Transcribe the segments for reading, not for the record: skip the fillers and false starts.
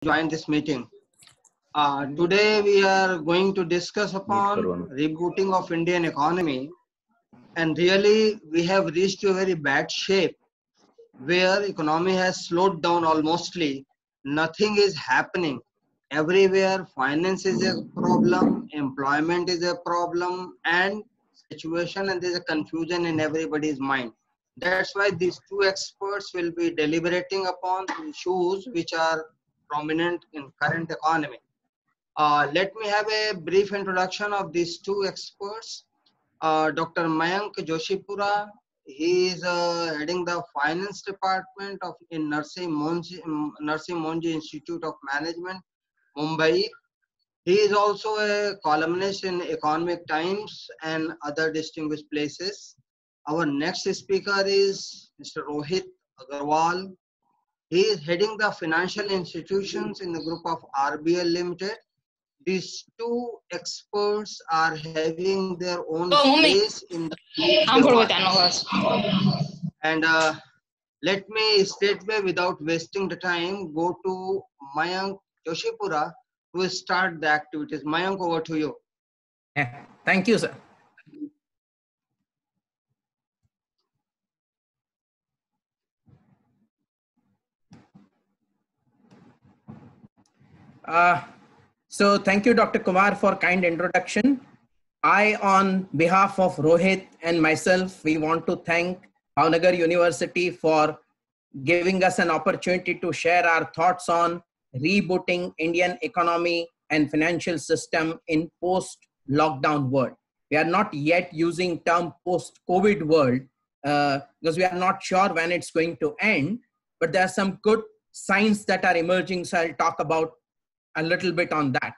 join this meeting. Today we are going to discuss upon rebooting of Indian economy, and really we have reached a very bad shape where economy has slowed down almostly. Nothing is happening. Everywhere finance is a problem, employment is a problem, and situation, and there's a confusion in everybody's mind. That's why these two experts will be deliberating upon issues which are prominent in current economy. Let me have a brief introduction of these two experts. Dr. Mayank Joshipura, he is heading the finance department of in Narsee Monjee Institute of Management, Mumbai. He is also a columnist in Economic Times and other distinguished places. Our next speaker is Mr. Rohit Agarwal. He is heading the financial institutions in the group of RBL Limited. These two experts are having their own place in the and let me straightway, without wasting the time, go to Mayank Joshipura to start the activities. Mayank, over to you. Yeah, thank you, sir. So thank you, Dr. Kumar, for kind introduction. I, on behalf of Rohit and myself, we want to thank Bhavnagar University for giving us an opportunity to share our thoughts on rebooting Indian economy and financial system in post-lockdown world. We are not yet using term post-COVID world because we are not sure when it's going to end, but there are some good signs that are emerging. So I'll talk about a little bit on that.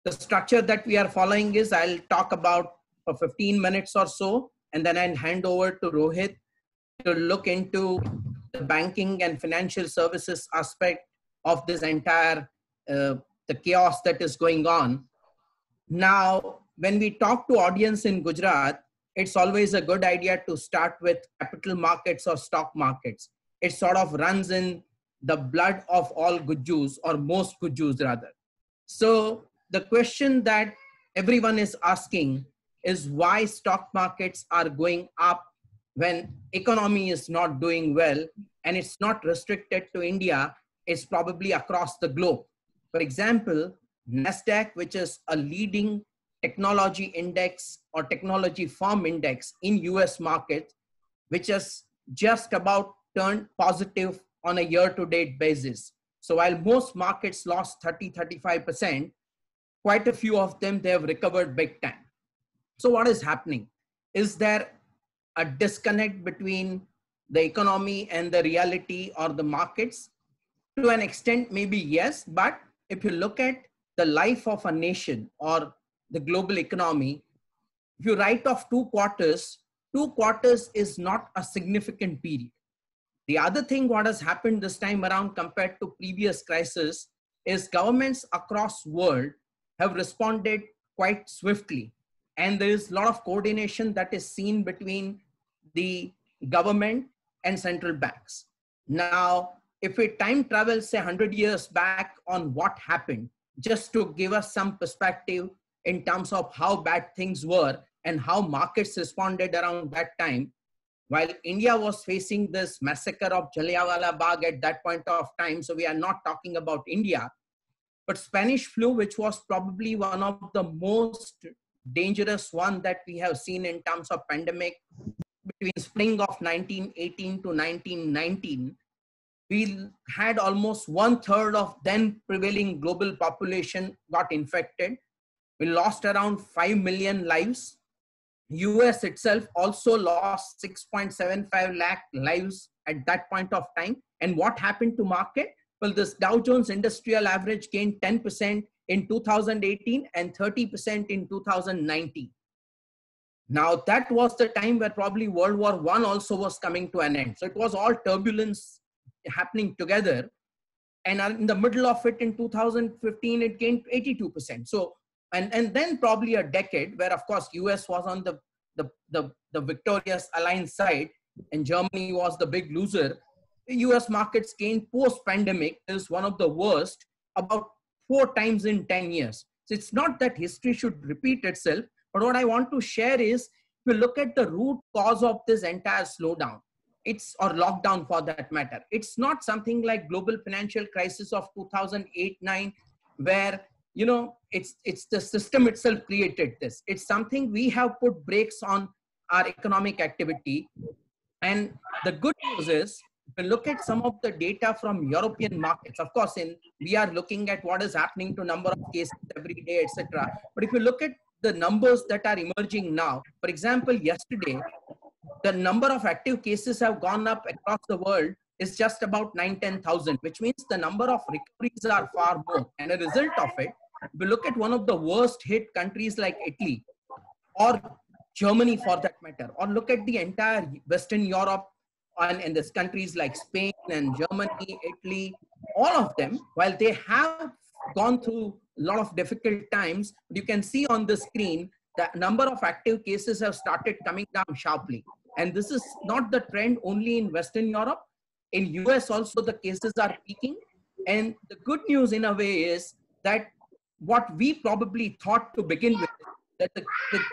The structure that we are following is I'll talk about for 15 minutes or so, and then I'll hand over to Rohit to look into the banking and financial services aspect of this entire, the chaos that is going on. Now, when we talk to audience in Gujarat, it's always a good idea to start with capital markets or stock markets. It sort of runs in the blood of all Gujus, or most Gujus rather. So the question that everyone is asking is why stock markets are going up when economy is not doing well, and it's not restricted to India, it's probably across the globe. For example, NASDAQ, which is a leading technology index or technology firm index in US market, which has just about turned positive on a year-to-date basis. So while most markets lost 30-35%, quite a few of them, they have recovered big time. So what is happening? Is there a disconnect between the economy and the reality or the markets? To an extent, maybe yes, but if you look at the life of a nation or the global economy, if you write off 2 quarters, 2 quarters is not a significant period. The other thing what has happened this time around compared to previous crisis is governments across world have responded quite swiftly. And there is a lot of coordination that is seen between the government and central banks. Now, if we time travel, say 100 years back on what happened, just to give us some perspective in terms of how bad things were and how markets responded around that time, while India was facing this massacre of Jallianwala Bagh at that point of time, so we are not talking about India, but Spanish flu, which was probably one of the most dangerous one that we have seen in terms of pandemic between spring of 1918 to 1919, we had almost 1/3 of then prevailing global population got infected. We lost around 5 million lives. US itself also lost 6.75 lakh lives at that point of time. And what happened to market? Well, this Dow Jones Industrial Average gained 10% in 2018 and 30% in 2019. Now that was the time where probably World War I also was coming to an end. So it was all turbulence happening together. And in the middle of it in 2015, it gained 82%. So and then probably a decade where, of course, US was on the victorious alliance side and Germany was the big loser. The US markets gained post-pandemic is one of the worst about 4 times in 10 years. So it's not that history should repeat itself, but what I want to share is, if you look at the root cause of this entire slowdown, or lockdown for that matter, it's not something like global financial crisis of 2008-9, where, you know, it's the system itself created this. It's something we have put brakes on our economic activity. And the good news is, if you look at some of the data from European markets, of course, we are looking at what is happening to number of cases every day, etc. But if you look at the numbers that are emerging now, for example, yesterday, the number of active cases have gone up across the world is just about 9-10,000, which means the number of recoveries are far more. And a result of it, if you look at one of the worst hit countries like Italy or Germany for that matter, or look at the entire Western Europe and these countries like Spain and Germany, Italy, all of them, while they have gone through a lot of difficult times, you can see on the screen the number of active cases have started coming down sharply. And this is not the trend only in Western Europe. In US also the cases are peaking. And the good news in a way is that what we probably thought to begin with, that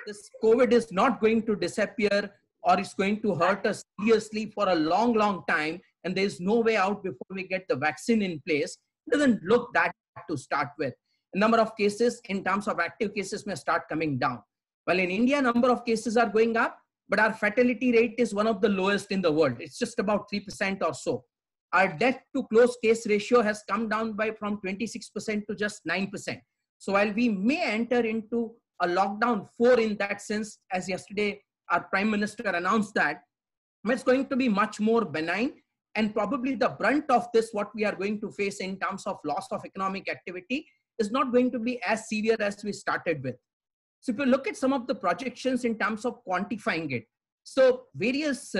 this COVID is not going to disappear or it's going to hurt us seriously for a long, long time, and there's no way out before we get the vaccine in place, it doesn't look that to start with. The number of cases in terms of active cases may start coming down. Well, in India, number of cases are going up, but our fatality rate is one of the lowest in the world. It's just about 3% or so. Our death to close case ratio has come down from 26% to just 9%. So while we may enter into a lockdown 4 in that sense, as yesterday our Prime Minister announced that, it's going to be much more benign, and probably the brunt of this, what we are going to face in terms of loss of economic activity, is not going to be as severe as we started with. So if you look at some of the projections in terms of quantifying it, so various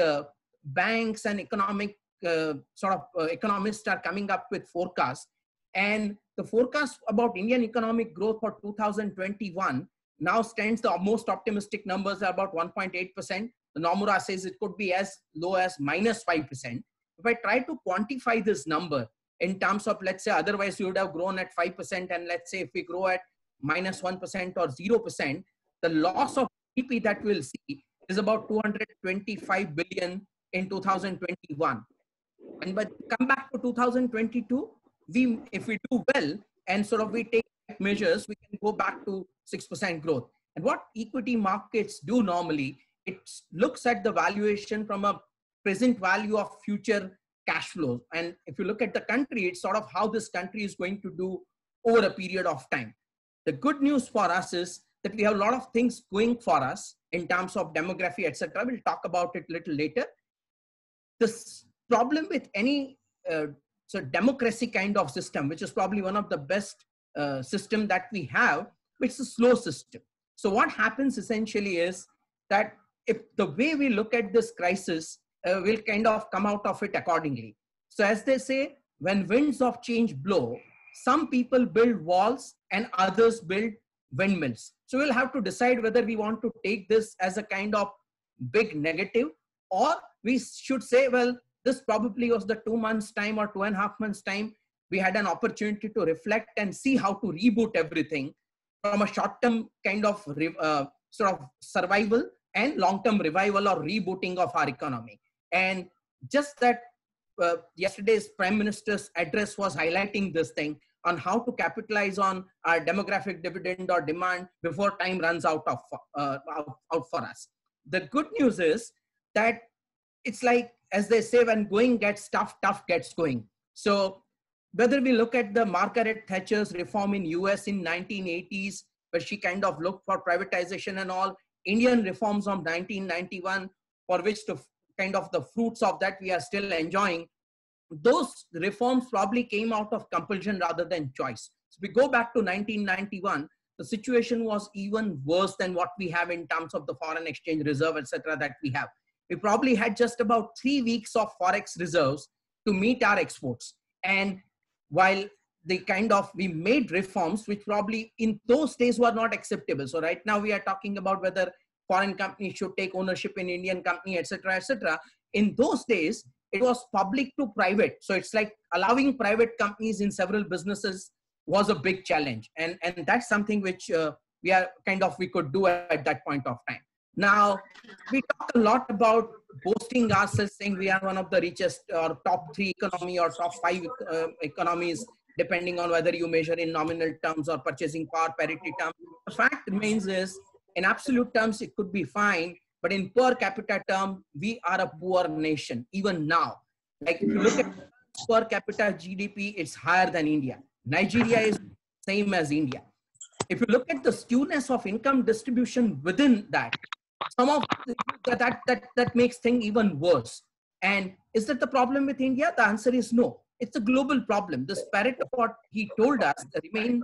banks and economic economists are coming up with forecasts, and the forecast about Indian economic growth for 2021 now stands, the most optimistic numbers are about 1.8%. The Nomura says it could be as low as -5%. If I try to quantify this number in terms of, let's say, otherwise you would have grown at 5%, and let's say if we grow at -1% or 0%, the loss of GDP that we'll see is about 225 billion in 2021. And but come back to 2022, if we do well and we take measures, we can go back to 6% growth. And what equity markets do normally, it looks at the valuation from a present value of future cash flows. And if you look at the country, it's how this country is going to do over a period of time. The good news for us is that we have a lot of things going for us in terms of demography, etc. We'll talk about it a little later. This problem with any democracy kind of system, which is probably one of the best system that we have, it's a slow system. So what happens essentially is that if the way we look at this crisis, we'll kind of come out of it accordingly. So as they say, when winds of change blow, some people build walls and others build windmills. So we'll have to decide whether we want to take this as a kind of big negative, or we should say, well, this probably was the 2 months time or 2.5 months time. We had an opportunity to reflect and see how to reboot everything from a short-term kind of survival and long-term revival or rebooting of our economy. And just that yesterday's Prime Minister's address was highlighting this thing on how to capitalize on our demographic dividend or demand before time runs out for us. The good news is that it's like, as they say, when going gets tough, tough gets going. So whether we look at the Margaret Thatcher's reform in US in 1980s, where she kind of looked for privatization and all, Indian reforms of 1991, for which the fruits of that we are still enjoying, those reforms probably came out of compulsion rather than choice. So we go back to 1991, the situation was even worse than what we have in terms of the foreign exchange reserve, etc. that we have. We probably had just about 3 weeks of forex reserves to meet our exports. And while we made reforms, which probably in those days were not acceptable. So right now we are talking about whether foreign companies should take ownership in Indian company, etc., etc. In those days, it was public to private. So it's like allowing private companies in several businesses was a big challenge. And that's something which we could do at that point of time. Now, we talk a lot about boasting ourselves, saying we are one of the richest or top 3 economy or top 5 economies, depending on whether you measure in nominal terms or purchasing power parity terms. The fact remains is, in absolute terms, it could be fine, but in per capita term, we are a poor nation, even now. Like if you look at per capita GDP, it's higher than India. Nigeria is same as India. If you look at the skewness of income distribution within that, some of that makes things even worse. And is that the problem with India? The answer is no. It's a global problem. The spirit of what he told us remain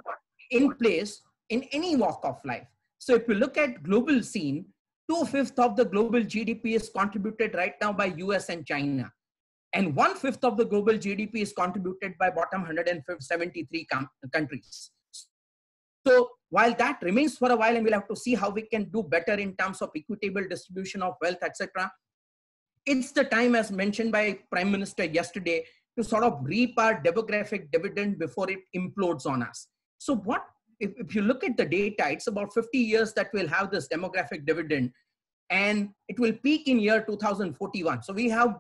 in place in any walk of life. So if you look at global scene, 2/5 of the global GDP is contributed right now by US and China. And 1/5 of the global GDP is contributed by bottom 173 countries. So while that remains for a while, and we'll have to see how we can do better in terms of equitable distribution of wealth, etc., it's the time, as mentioned by Prime Minister yesterday, to sort of reap our demographic dividend before it implodes on us. So what, if you look at the data, it's about 50 years that we'll have this demographic dividend, and it will peak in year 2041. So we have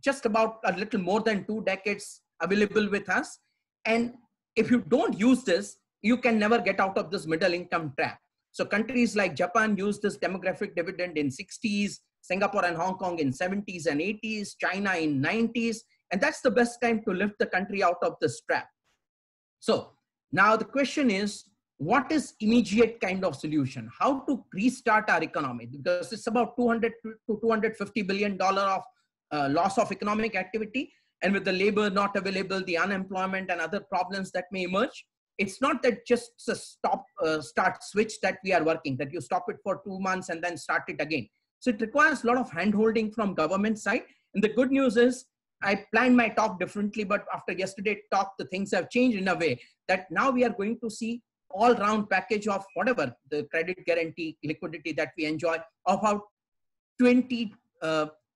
just about a little more than 2 decades available with us. And if you don't use this, you can never get out of this middle income trap. So countries like Japan use this demographic dividend in 60s, Singapore and Hong Kong in 70s and 80s, China in 90s. And that's the best time to lift the country out of this trap. So now the question is, what is immediate kind of solution? How to restart our economy? Because it's about $200 to $250 billion of loss of economic activity. And with the labor not available, the unemployment and other problems that may emerge, it's not that just a start switch that we are working, that you stop it for 2 months and then start it again. So it requires a lot of hand-holding from government side. And the good news is, I planned my talk differently, but after yesterday's talk, the things have changed in a way that now we are going to see all-round package of whatever the credit guarantee liquidity that we enjoy of about 20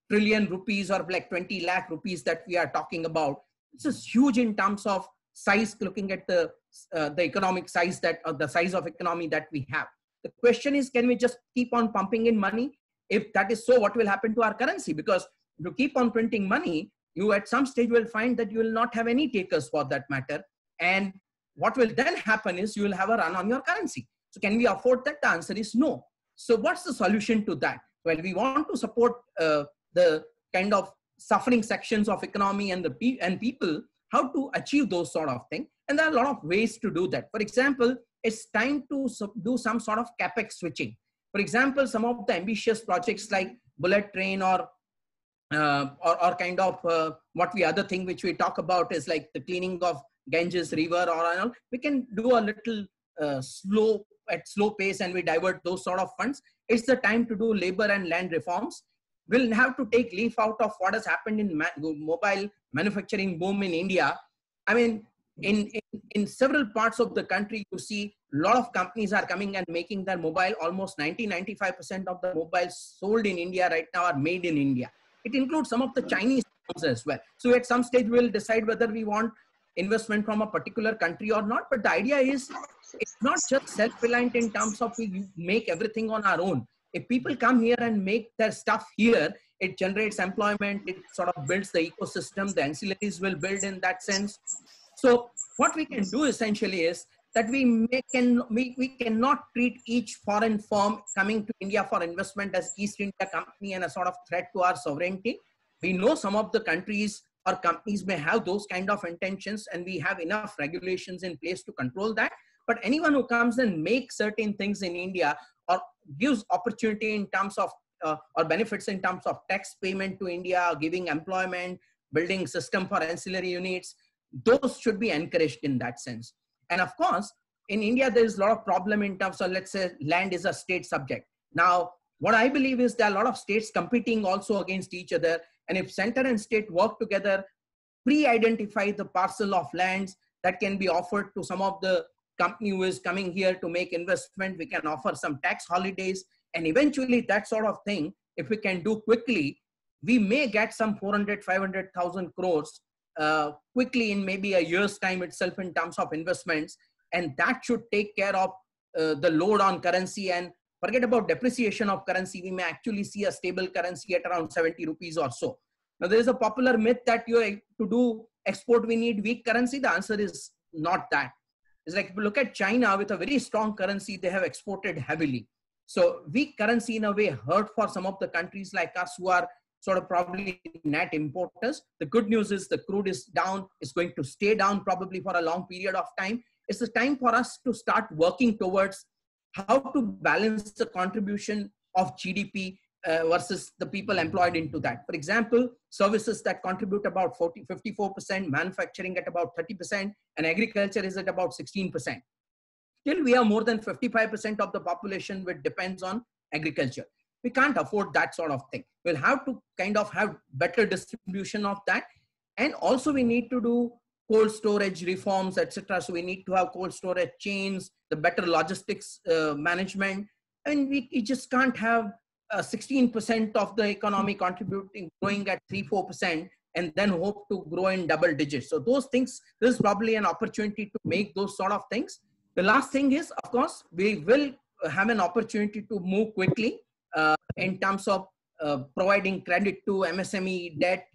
trillion rupees, or like 20 lakh rupees that we are talking about. This is huge in terms of size, looking at the economic size or the size of economy that we have. The question is, can we just keep on pumping in money? If that is so, what will happen to our currency? Because if you keep on printing money, you at some stage will find that you will not have any takers for that matter. And what will then happen is you will have a run on your currency. So can we afford that? The answer is no. So what's the solution to that? Well, we want to support the kind of suffering sections of economy and people, how to achieve those sort of things. And there are a lot of ways to do that. For example, it's time to do some sort of capex switching. For example, some of the ambitious projects like bullet train or kind of what the other thing which we talk about is like the cleaning of Ganges River or we can do a little slow pace, and we divert those sort of funds. It's the time to do labor and land reforms. We'll have to take leaf out of what has happened in mobile manufacturing boom in India. I mean, in several parts of the country, you see a lot of companies are coming and making their mobile. Almost 90-95% of the mobiles sold in India right now are made in India. It includes some of the Chinese phones as well. So at some stage, we'll decide whether we want investment from a particular country or not. But the idea is, it's not just self-reliant in terms of we make everything on our own. If people come here and make their stuff here, it generates employment, it sort of builds the ecosystem, the ancillaries will build in that sense. So what we can do essentially is that we cannot treat each foreign firm coming to India for investment as East India Company and a sort of threat to our sovereignty. We know some of the countries or companies may have those kind of intentions, and we have enough regulations in place to control that. But anyone who comes and makes certain things in India or gives opportunity in terms of or benefits in terms of tax payment to India, giving employment, building system for ancillary units, those should be encouraged in that sense. And of course, in India, there is a lot of problem in terms of, let's say, land is a state subject. Now, what I believe is there are a lot of states competing also against each other. And if center and state work together, pre-identify the parcel of lands that can be offered to some of the company who is coming here to make investment, we can offer some tax holidays. And eventually that sort of thing, if we can do quickly, we may get some 400,000-500,000 crores quickly in maybe a year's time itself in terms of investments, and that should take care of the load on currency. And forget about depreciation of currency. We may actually see a stable currency at around 70 rupees or so. Now, there is a popular myth that to do export, we need weak currency. The answer is not that. It's like, if you look at China with a very strong currency, they have exported heavily. So weak currency in a way hurt for some of the countries like us who are sort of probably net importers. The good news is the crude is down. It's going to stay down probably for a long period of time. It's the time for us to start working towards how to balance the contribution of GDP versus the people employed into that. For example, services that contribute about 54%, manufacturing at about 30%, and agriculture is at about 16%. Still, we have more than 55% of the population which depends on agriculture. We can't afford that sort of thing. We'll have to kind of have better distribution of that. And also we need to do cold storage reforms, etc. So we need to have cold storage chains, the better logistics management. And we just can't have 16% of the economy contributing, growing at 3-4%, and then hope to grow in double digits. So those things, this is probably an opportunity to make those sort of things. The last thing is, of course, we will have an opportunity to move quickly in terms of providing credit to MSME debt,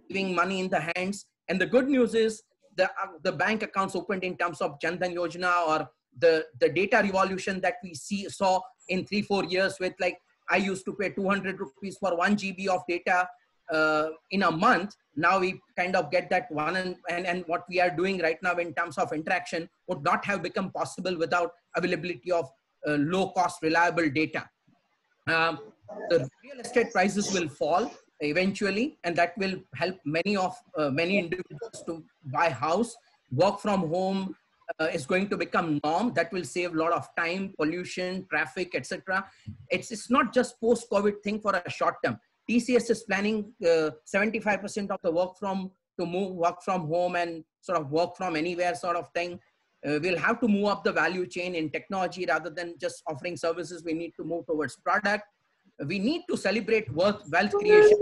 giving money in the hands. And the good news is the bank accounts opened in terms of Jan Dhan Yojana, or the data revolution that we saw in 3-4 years with, like, I used to pay 200 rupees for 1 GB of data in a month. Now we kind of get that one, and what we are doing right now in terms of interaction would not have become possible without availability of low cost, reliable data. The real estate prices will fall eventually, and that will help many individuals to buy house. Work from home is going to become norm. That will save a lot of time, pollution, traffic, etc. It's not just post-COVID thing for a short term. TCS is planning 75% of the work from home and sort of work from anywhere sort of thing. We'll have to move up the value chain in technology rather than just offering services. We need to move towards product. We need to celebrate wealth creation.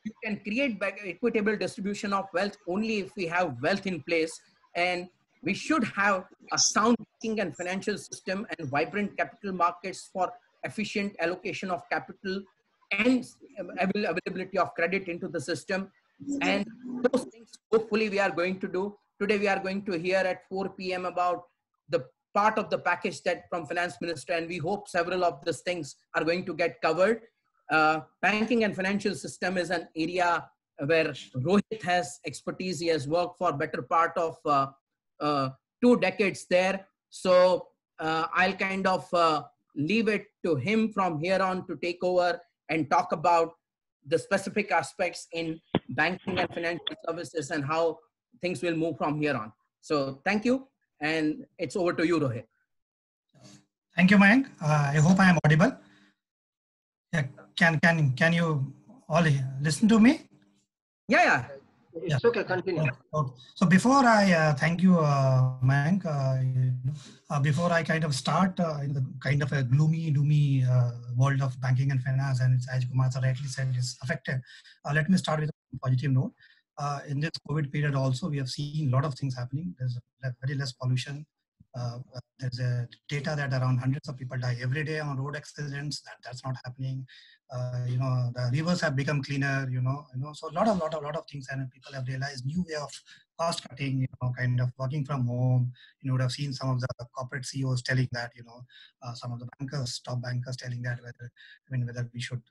You can create equitable distribution of wealth only if we have wealth in place. And we should have a sound banking and financial system and vibrant capital markets for efficient allocation of capital and availability of credit into the system. And those things, hopefully, we are going to do. Today, we are going to hear at 4 p.m. about the part of the package that from Finance Minister, and we hope several of these things are going to get covered. Banking and financial system is an area where Rohit has expertise. He has worked for better part of 2 decades there. So I'll kind of leave it to him from here on to take over and talk about the specific aspects in banking and financial services and how things will move from here on. So thank you. And it's over to you, Rohit. Thank you, Mayank. I hope I am audible. Yeah, can you all listen to me? Yeah. It's okay, continue. Okay. So before I thank you, Mayank, before I kind of start in the kind of a gloomy world of banking and finance, and it's, as Kumar rightly said, is affected. Let me start with a positive note. In this COVID period also, we have seen a lot of things happening. There's very less pollution. There's a data that around hundreds of people die every day on road accidents. That's not happening. The rivers have become cleaner. So a lot of things, and people have realized new way of cost cutting. Kind of working from home. You would have seen some of the corporate CEOs telling that. Some of the top bankers telling that whether we should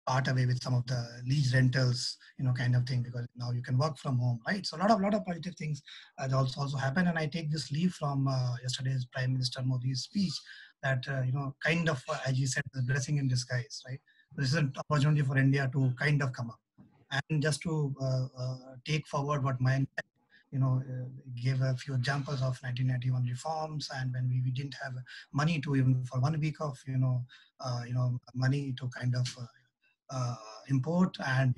part away with some of the lease rentals, kind of thing, because now you can work from home, right? So a lot of positive things also happen. And I take this leave from yesterday's Prime Minister Modi's speech that, kind of, as you said, the blessing in disguise, right? This is an opportunity for India to kind of come up. And just to take forward what Mayank gave a few examples of 1991 reforms, and when we didn't have money to even for 1 week of, money to kind of import, and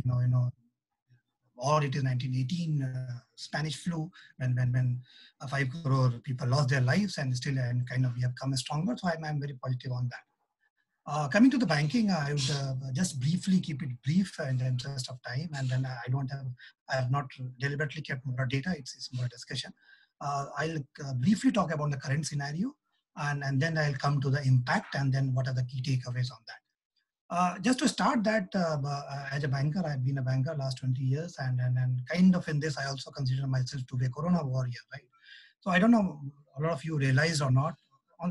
or it is 1918 Spanish flu when 5 crore people lost their lives, and still kind of we have come stronger. So I'm very positive on that. Coming to the banking, I would just briefly keep it brief in the interest of time, and then I have not deliberately kept more data. It's more a discussion. I'll briefly talk about the current scenario, and then I'll come to the impact, and then what are the key takeaways on that. Just to start that, as a banker, I've been a banker last 20 years, and kind of in this, I also consider myself to be a Corona warrior, right? So I don't know, a lot of you realize or not,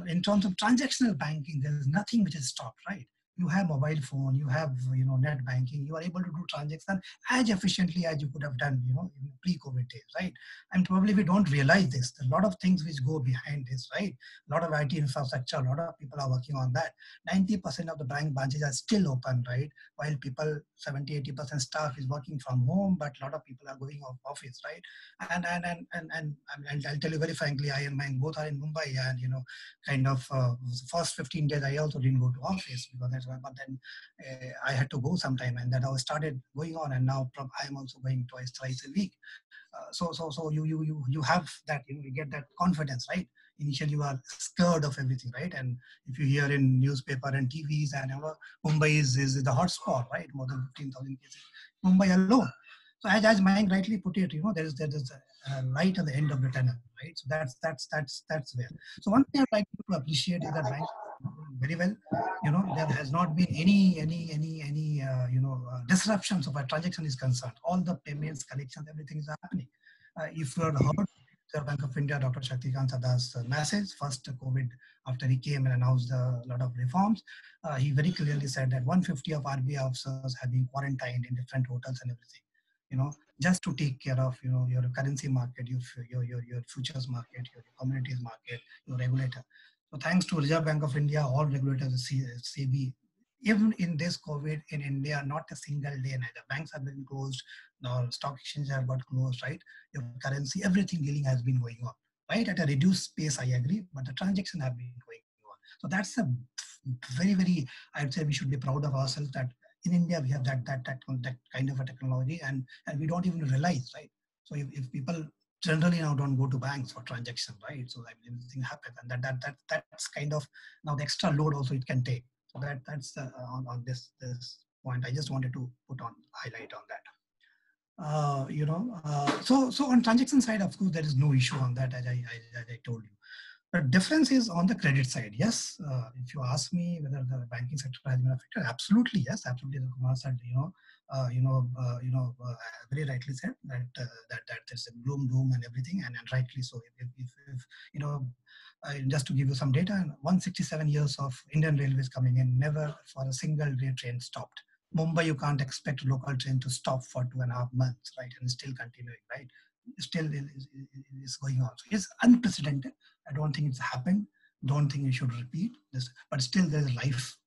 in terms of transactional banking, there is nothing which is stopped, right? You have mobile phone, you have, net banking, you are able to do transactions as efficiently as you could have done, in pre-COVID days, right? And probably we don't realize this. There are a lot of things which go behind this, right? A lot of IT infrastructure, a lot of people are working on that. 90% of the bank branches are still open, right? While people, 70-80% staff is working from home, but a lot of people are going off office, right? And I'll tell you very frankly, I and mine both are in Mumbai, and kind of first 15 days I also didn't go to office because that's why, but then I had to go sometime, and that I started going on, and now I'm also going thrice a week. So you have that, you get that confidence, right? Initially you are scared of everything, right? And if you hear in newspaper and TVs, and Mumbai is the hotspot, right? More than 15,000 cases, Mumbai alone. So as Mayank rightly put it, there is a light at the end of the tunnel, right? So that's where. So one thing I'd like to appreciate is that bank very well. There has not been any disruptions of a transaction is concerned. All the payments, collections, everything is happening. If you have heard the Bank of India, Dr. Shaktikant Sada's message, first COVID, after he came and announced a lot of reforms, he very clearly said that 150 of RBI officers have been quarantined in different hotels and everything, just to take care of, your currency market, your futures market, your commodities market, your regulator. So thanks to Reserve Bank of India, all regulators, SEBI, even in this COVID in India, not a single day, neither banks have been closed, nor stock exchanges have got closed, right? Your currency, everything dealing has been going on, right? At a reduced pace, I agree, but the transactions have been going on. So that's a very, very, I'd say we should be proud of ourselves that in India we have that kind of a technology, and we don't even realize, right? So if people generally now don't go to banks for transaction, right? So everything happens, and that's kind of now the extra load also it can take. So that's on this point. I just wanted to highlight on that. So on transaction side, of course, there is no issue on that, as I told you. The difference is on the credit side. Yes, if you ask me whether the banking sector has been affected, absolutely yes, absolutely. The Kumar said, very rightly said that there's a gloom, doom, and everything, and rightly so. If just to give you some data, 167 years of Indian Railways coming in, never for a single day train stopped. Mumbai, you can't expect a local train to stop for 2.5 months, right, and still continuing, right? Still is going on. So it's unprecedented. I don't think it's happened. Don't think we should repeat this, but still there's life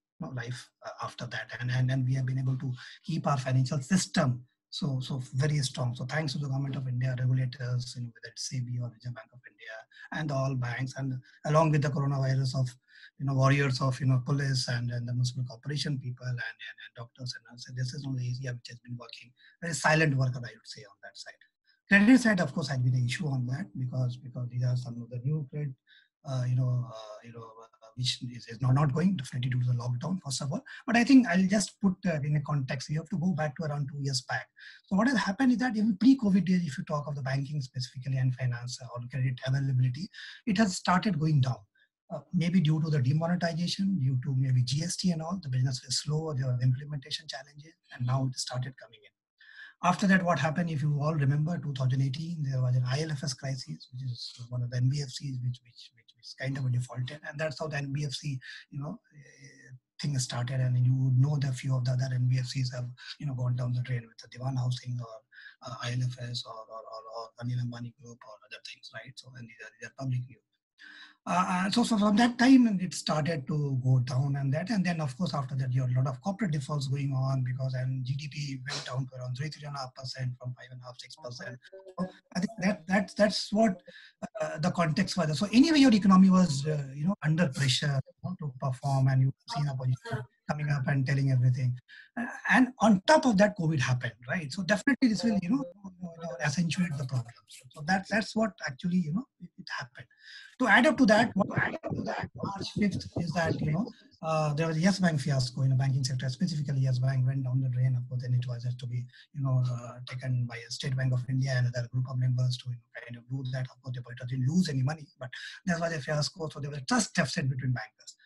after that, and we have been able to keep our financial system so very strong. So thanks to the Government of India, regulators, whether it's SEBI or Reserve Bank of India, and all banks, and along with the coronavirus of warriors of police and the municipal corporation people and doctors and nurses. This is only area which has been working. Very silent worker, I would say, on that side. Credit side, of course, has been an issue on that because these are some of the new credit, which is not going, definitely due to the lockdown, first of all. But I think I'll just put in a context. You have to go back to around 2 years back. So what has happened is that even pre-COVID days, if you talk of the banking specifically and finance or credit availability, it has started going down. Maybe due to the demonetization, due to maybe GST and all, the business was slow, there were implementation challenges, and now it started coming in. After that, what happened, if you all remember, 2018, there was an IL&FS crisis, which is one of the NBFCs, which kind of a defaulted, and that's how the NBFC, thing started. And you would know that a few of the other NBFCs have, gone down the drain with the Dewan Housing or IL&FS or Anil Ambani Group or other things, right? So, and these are public view. So from that time, it started to go down, and then of course after that, you have a lot of corporate defaults going on because and GDP went down to around 3.5% from 5.5-6%. So I think that's what the context was. So anyway, your economy was under pressure to perform, and you've seen opposition coming up and telling everything, and on top of that, COVID happened, right? So definitely this will accentuate the problem. So that's what actually it happened. To add up to that, March 5th is that there was a Yes Bank fiasco in the banking sector, specifically Yes Bank went down the drain. Of course, then it was to be, taken by a State Bank of India and other group of members to kind of do that. Of course, they didn't lose any money, but there was a fiasco. So there was a trust deficit between bankers.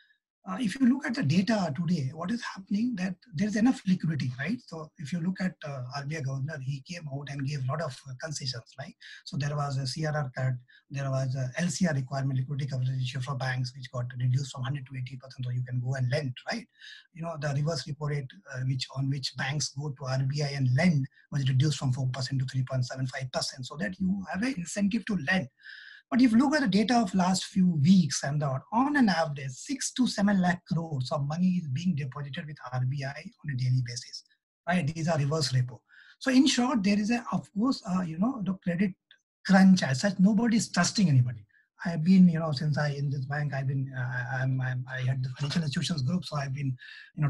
If you look at the data today, what is happening that there's enough liquidity, right? So if you look at RBI governor, he came out and gave a lot of concessions, right? So there was a CRR cut, there was a LCR requirement, liquidity coverage ratio for banks, which got reduced from 100 to 80%, so you can go and lend, right? The reverse repo rate, on which banks go to RBI and lend, was reduced from 4% to 3.75%, so that you have an incentive to lend. But if you look at the data of last few weeks, and on an average, 6 to 7 lakh crores of money is being deposited with RBI on a daily basis, right? These are reverse repo. So in short, there is of course, the credit crunch as such. Nobody is trusting anybody. I've been, since in this bank, I've been, I had the financial institutions group, so I've been,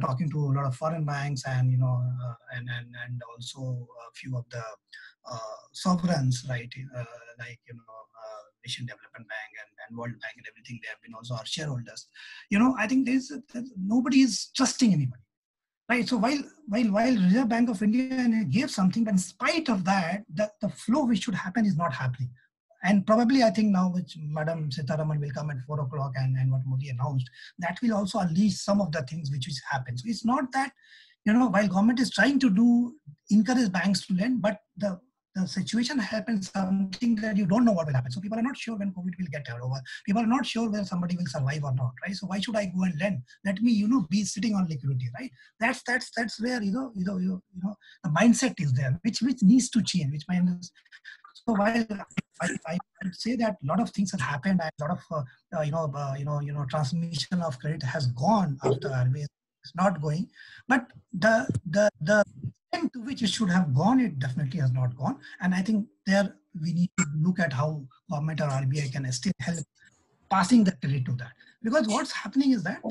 talking to a lot of foreign banks and, and also a few of the sovereigns, right? Asian Development Bank and World Bank and everything. They have been also our shareholders. I think there's nobody is trusting anybody, right? So while Reserve Bank of India gave something, but in spite of that, the flow which should happen is not happening. And probably I think now, which Madam Sitharaman will come at 4 o'clock and what Modi announced, that will also unleash some of the things which happen. So it's not that, while government is trying to encourage banks to lend, but the situation happens something that you don't know what will happen. So people are not sure when COVID will get over. People are not sure whether somebody will survive or not, right? So why should I go and lend? Let me, be sitting on liquidity, right? That's where, the mindset is there, which needs to change, which minds. So while I would say that a lot of things have happened and a lot of, transmission of credit has gone after RBI is not going, but the extent to which it should have gone, it definitely has not gone. And I think there we need to look at how government or RBI can still help passing the credit to that. Because what's happening is that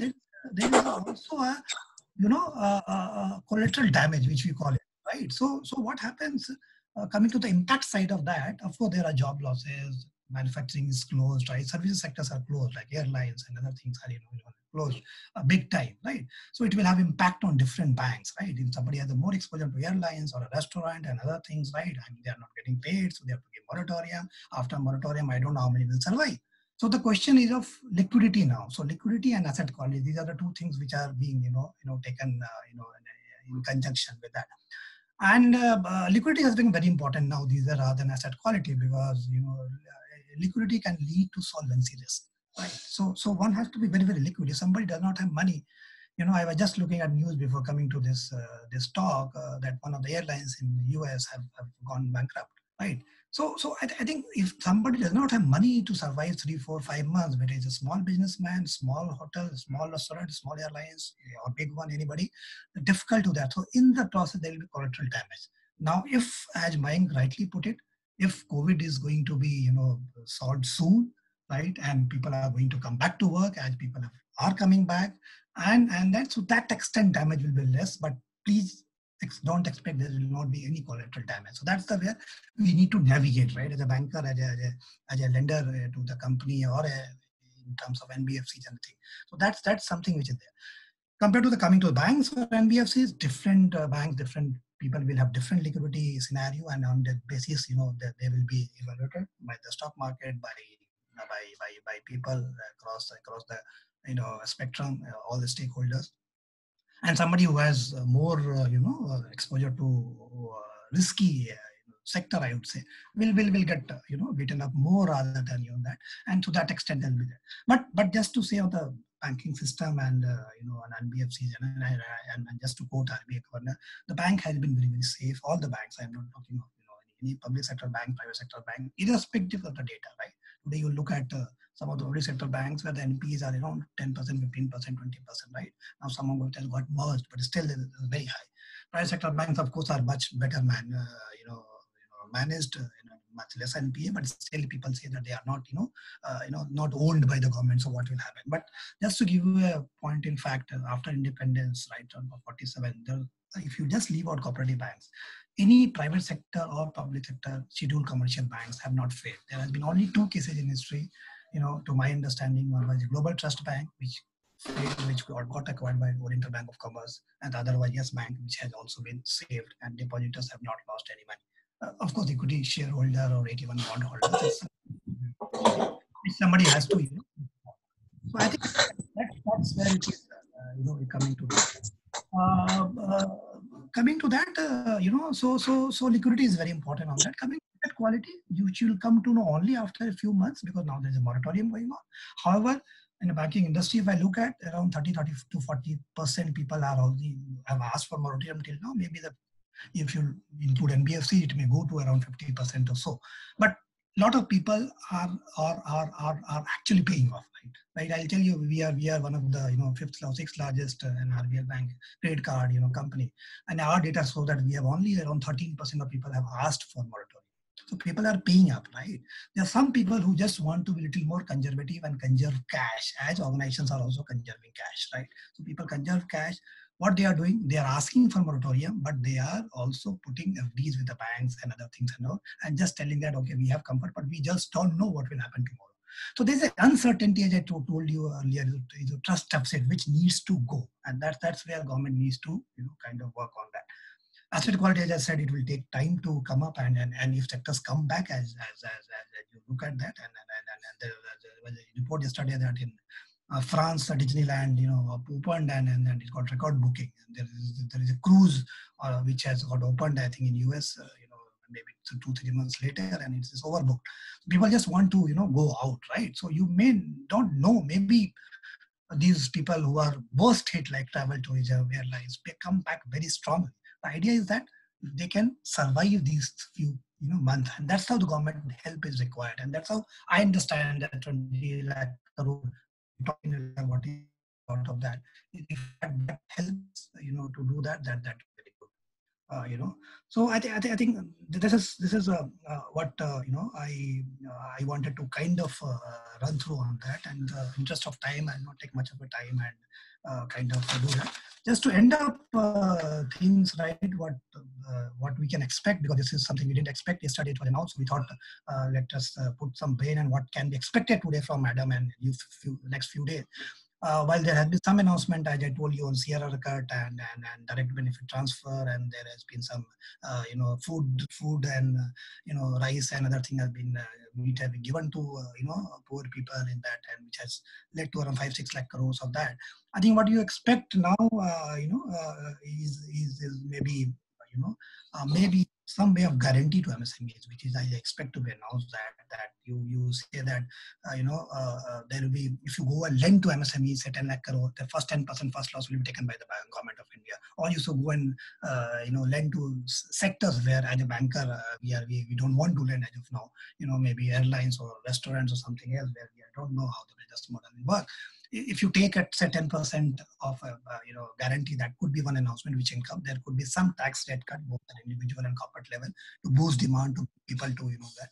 there is also a collateral damage, which we call it, right? So what happens, coming to the impact side of that, of course, there are job losses, manufacturing is closed, right? Services sectors are closed, like airlines and other things are closed big time, right? So it will have impact on different banks, right? If somebody has a more exposure to airlines or a restaurant and other things, right? I mean, they are not getting paid, so they have to give moratorium. After moratorium, I don't know how many will survive. So the question is of liquidity now. So liquidity and asset quality, these are the two things which are being, taken, in conjunction with that. And liquidity has been very important now, these are rather than asset quality, because liquidity can lead to solvency risk, right? So one has to be very, very liquid. If somebody does not have money, I was just looking at news before coming to this talk that one of the airlines in the US have gone bankrupt, right? So I think if somebody does not have money to survive 3, 4, 5 months, whether it's a small businessman, small hotel, small restaurant, small airlines, or big one, anybody, difficult to that. So in the process, there will be collateral damage. Now, if, as Mayank rightly put it, if COVID is going to be, solved soon, right, and people are going to come back to work, as people are coming back, and that, to that extent, damage will be less. But please don't expect there will not be any collateral damage. So that's the way we need to navigate, right? As a banker, as a lender to the company, or in terms of NBFCs and things. So that's something which is there. Compared to the coming to the banks or NBFCs, different banks, different people will have different liquidity scenario, and on that basis, that they will be evaluated by the stock market, by people across the spectrum, all the stakeholders. And somebody who has more, exposure to risky sector, I would say, will get beaten up more rather than that. And to that extent, they'll be there. But just to say of the banking system and and NBFCs and just to quote RBI governor, the bank has been very, very safe. All the banks. I'm not talking of any public sector bank, private sector bank, irrespective of the data, right? Today you look at some of the public sector banks where the NPEs are around 10%, 15%, 20%, right? Now some of it has got merged, but still it is very high. Private sector banks, of course, are much better managed, much less NPA, but still people say that they are not, not owned by the government. So what will happen? But just to give you a point, in fact, after independence, right, on 47, if you just leave out cooperative banks, any private sector or public sector scheduled commercial banks have not failed. There has been only 2 cases in history, to my understanding. One was the Global Trust Bank, which which got acquired by Oriental Bank of Commerce, and the other one Yes Bank, which has also been saved, and depositors have not lost any money. Of course, equity shareholder or 81 bond holders, somebody has to, So I think that's where it is, coming to that. Coming to that, so liquidity is very important on that. Coming to that quality, you will come to know only after a few months, because now there's a moratorium going on. However, in the banking industry, if I look at around 30 to 40% people have asked for moratorium till now. Maybe if you include NBFC, it may go to around 50% or so. But a lot of people are actually paying off, right? I'll tell you, we are one of the fifth or sixth largest RBL bank credit card company, and our data shows that we have only around 13% of people have asked for moratorium. So people are paying up, right? There are some people who just want to be a little more conservative and conserve cash, as organizations are also conserving cash, right? So people conserve cash. What they are doing, they are asking for moratorium, but they are also putting FDs with the banks and other things and just telling that, okay, we have comfort, but we just don't know what will happen tomorrow. So there's an uncertainty, as I told you earlier, is a trust deficit which needs to go, and that's where government needs to kind of work on that. Asset quality, as I said, it will take time to come up, and if sectors come back as you look at that, and there was a report yesterday that in France, Disneyland, opened and it got record booking. There is a cruise which has got opened, I think, in US, maybe 2-3 months later, and it's overbooked. People just want to, go out, right? So you don't know, maybe these people who are worst hit, like travel, tourism, airlines, they come back very strongly. The idea is that they can survive these few months, and that's how the government help is required, and that's how I understand that 20 lakh crore talking what is out of that. If that helps, to do that very good. So I think this is what I wanted to kind of run through on that, and interest of time, I'll not take much of a time and kind of do that. Just to end up things, right? What we can expect, because this is something we didn't expect yesterday. It was announced. We thought let us put some brain and what can be expected today from Madam and next few days. While there has been some announcement, as I told you, on CRR cut and direct benefit transfer, and there has been some food and rice and other thing has been meat have been given to poor people in that, and which has led to around 5-6 lakh crores of that. I think what you expect now is maybe maybe some way of guarantee to MSMEs, which is I expect to be announced, that you say that there will be, if you go and lend to MSMEs, say 10 lakh crore, the first 10% first loss will be taken by the government of India, or you should go and lend to sectors where as a banker we don't want to lend as of now, maybe airlines or restaurants or something else where we don't know how the business model will work. If you take at say 10% of guarantee, that could be one announcement which income. There could be some tax rate cut both at individual and corporate level to boost demand to people to that.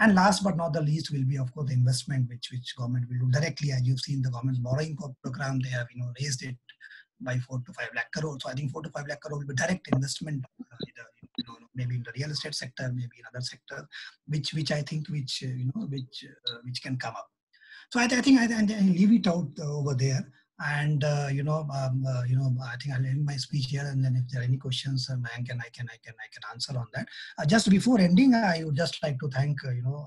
And last but not the least will be, of course, the investment which government will do directly. As you've seen the government's borrowing program, they have raised it by 4 to 5 lakh crore. So I think 4 to 5 lakh crore will be direct investment, maybe in the real estate sector, maybe in other sector, which I think which can come up. So I think I leave it out over there, and I think I'll end my speech here, and then if there are any questions, I can answer on that. Just before ending, I would just like to thank our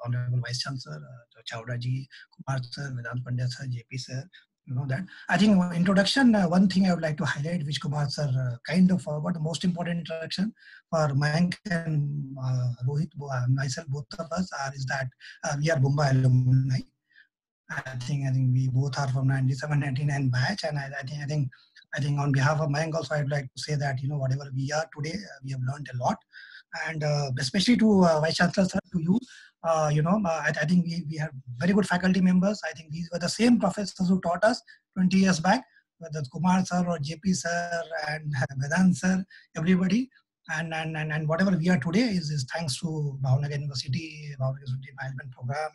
Honorable Vice Chancellor Chawda ji, Kumar sir, Vedant Pandya sir, JP sir. That I think introduction. One thing I would like to highlight, which Kumar sir kind of forgot, the most important introduction for Mayank and Rohit, myself, both of us is that we are Bombay alumni. I think we both are from 97-99 batch, and I think on behalf of Mayank also, I'd like to say that whatever we are today, we have learned a lot, and especially to Vice Chancellor sir, to you, I think we have very good faculty members. I think these were the same professors who taught us 20 years back, whether Kumar sir or JP sir and Vedant sir, everybody. And whatever we are today is thanks to Bhavnagar University Management Program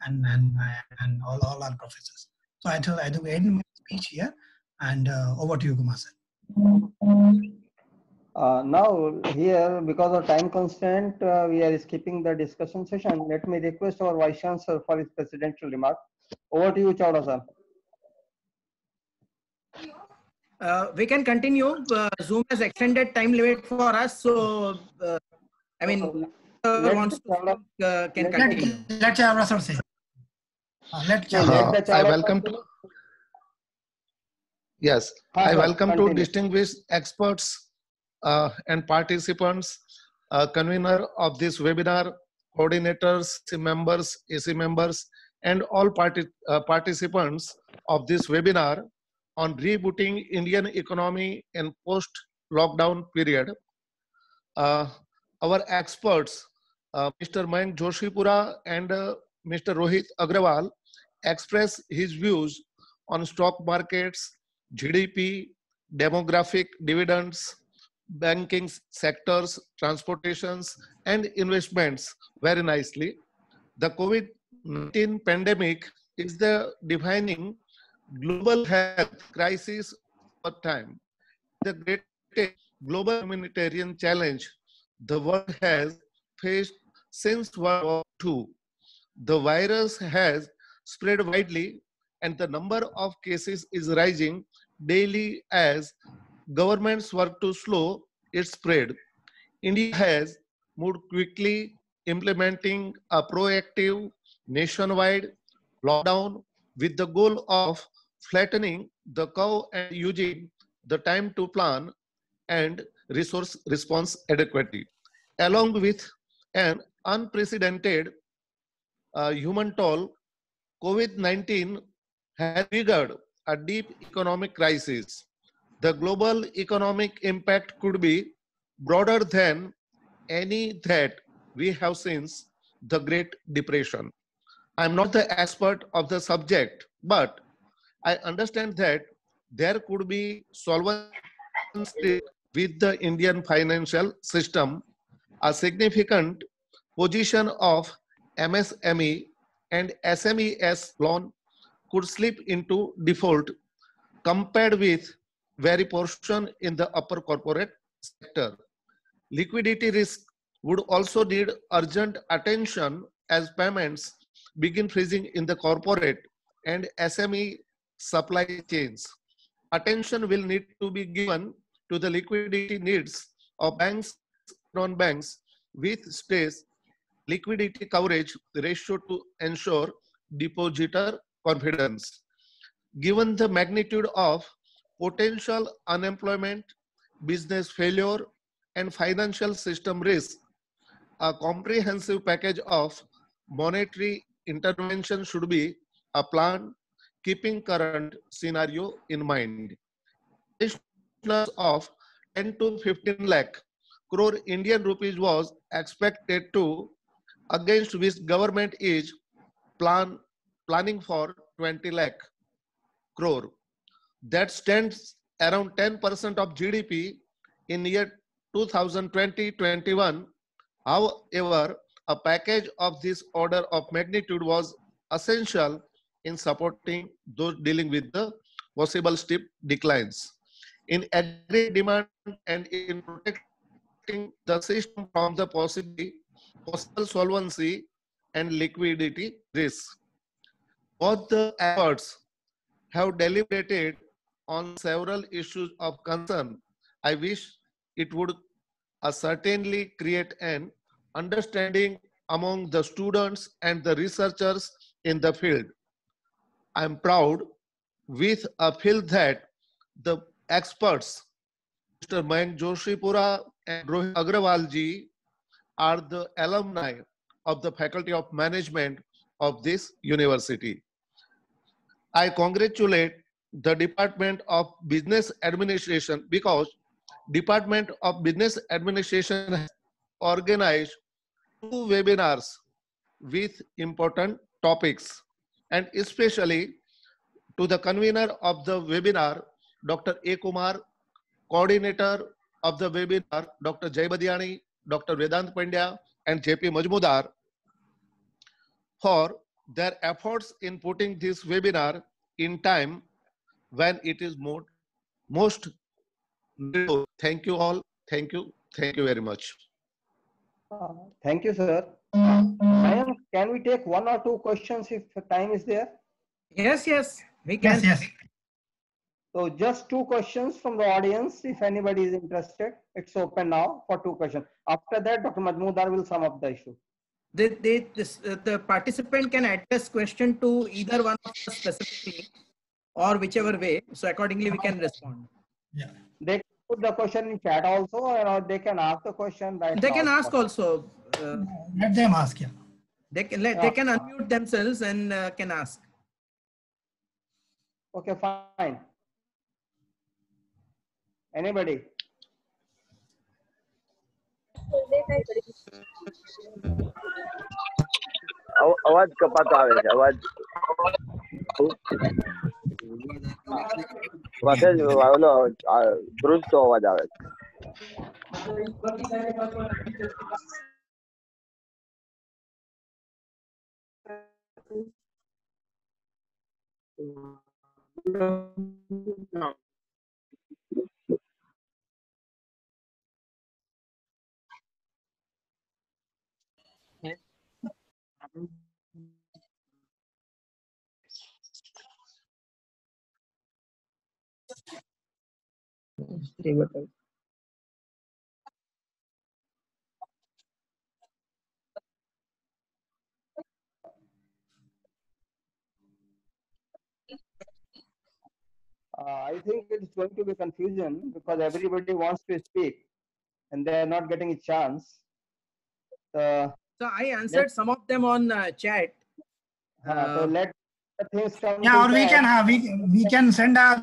and all our professors. So I do end my speech here, and over to you, Kumar sir. Now here, because of time constraint, we are skipping the discussion session. Let me request our Vice Chancellor for his presidential remark. Over to you, Chawda sir. We can continue. Zoom has extended time limit for us, so I mean, whoever wants to speak, can continue. Let Chavra sir say. Let I welcome to. Yes, I welcome to distinguished experts and participants, convener of this webinar, coordinators, members, AC members, and all participants of this webinar on rebooting Indian economy in post-lockdown period. Our experts, Mr. Mayank Joshipura and Mr. Rohit Agrawal, express his views on stock markets, GDP, demographic dividends, banking sectors, transportations, and investments very nicely. The COVID-19 pandemic is the defining global health crisis of time. The greatest global humanitarian challenge the world has faced since World War II. The virus has spread widely and the number of cases is rising daily as governments work to slow its spread. India has moved quickly, implementing a proactive nationwide lockdown with the goal of flattening the curve and using the time to plan and resource response adequately. Along with an unprecedented human toll, COVID-19 has triggered a deep economic crisis. The global economic impact could be broader than any that we have since the Great Depression. I'm not the expert of the subject, but I understand that there could be solvency with the Indian financial system, a significant position of MSME and SMEs loan could slip into default compared with very portion in the upper corporate sector. Liquidity risk would also need urgent attention as payments begin freezing in the corporate and SME supply chains. Attention will need to be given to the liquidity needs of banks, non-banks with stress liquidity coverage ratio to ensure depositor confidence. Given the magnitude of potential unemployment, business failure, and financial system risk, a comprehensive package of monetary intervention should be a plan keeping current scenario in mind. Of 10 to 15 lakh crore Indian rupees was expected to, against which government is planning for 20 lakh crore. That stands around 10% of GDP in year 2020-21. However, a package of this order of magnitude was essential in supporting those dealing with the possible steep declines in aggregate demand and in protecting the system from the possible solvency and liquidity risks. Both the efforts have deliberated on several issues of concern. I wish it would certainly create an understanding among the students and the researchers in the field. I am proud with a feel that the experts, Mr. Mayank Joshipura and Rohit Agrawal ji, are the alumni of the Faculty of Management of this university. I congratulate the Department of Business Administration because Department of Business Administration has organized 2 webinars with important topics, and especially to the convener of the webinar, Dr. A. Kumar, coordinator of the webinar, Dr. Jay Badiani, Dr. Vedant Pandya, and JP Majmudar, for their efforts in putting this webinar in time when it is most needed. Thank you all. Thank you. Thank you very much. Thank you, sir. Can we take 1 or 2 questions if time is there? Yes, we can. Yes. So just 2 questions from the audience. If anybody is interested, it's open now for 2 questions. After that, Dr. Majmudar will sum up the issue. The participant can address question to either one of us specifically or whichever way. So accordingly, we can respond. Yeah. They can put the question in chat also, or they can ask the question right They now. can ask also. Let them ask. Yeah. They can unmute themselves and can ask. Okay, fine. Anybody? અવાજ કપાતો આવે છે. અવાજ ઓલો ધ્રુજતો અવાજ આવે છે. I think it's going to be confusion because everybody wants to speak and they are not getting a chance. So I answered some of them on chat. So let the things come. Yeah, or we can send our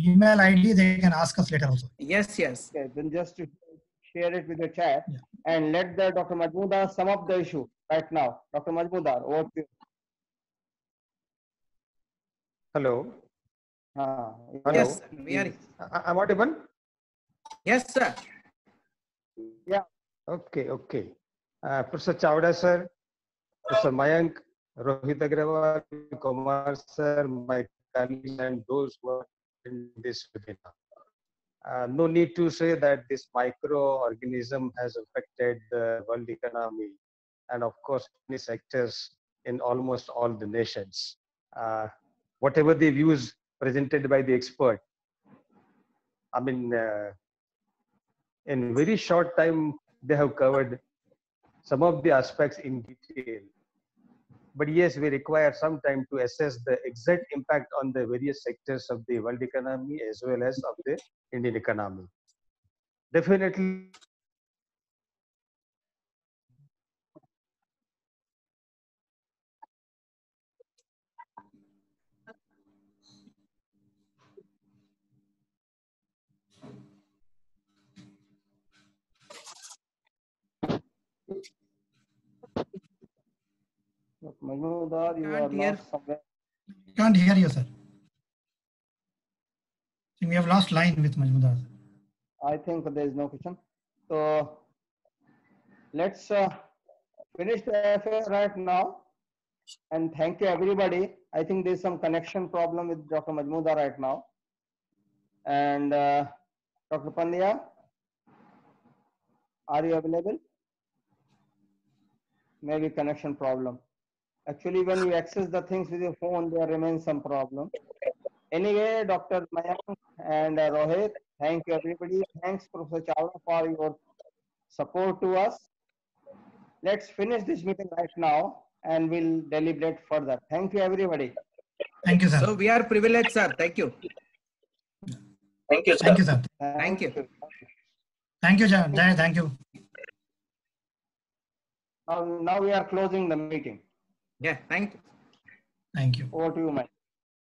email ID. They can ask us later also. Yes. Okay, then just to share it with the chat and let the Dr. Majmudar sum up the issue right now. Dr. Majmudar, over to you. Hello. Hello. Yes, we are. I'm audible? Yes, sir. Yeah. Okay. Professor Chawda sir, Professor Mayank, Rohit Agrawal, Kumar sir, my colleagues and those who are in this webinar. No need to say that this microorganism has affected the world economy and of course many sectors in almost all the nations. Whatever the views presented by the expert, I mean, in very short time, they have covered some of the aspects in detail. But yes, we require some time to assess the exact impact on the various sectors of the world economy as well as of the Indian economy. Definitely. Majmudar, you are lost somewhere. Can't hear you, sir. We have lost line with Majmudar. I think there is no question. So let's finish the affair right now. And thank you, everybody. I think there's some connection problem with Dr. Majmudar right now. And Dr. Pandya, are you available? Maybe connection problem. Actually, when you access the things with your phone, there remains some problem. Anyway, Dr. Mayank and Rohit, thank you, everybody. Thanks, Professor Chawda, for your support to us. Let's finish this meeting right now and we'll deliberate further. Thank you, everybody. Thank you, sir. So we are privileged, sir. Thank you. Thank you, sir. Thank you, sir. Thank you. Thank you, Jai. Thank you. Now we are closing the meeting. Yeah, thank you. Thank you. Over to you, Mike.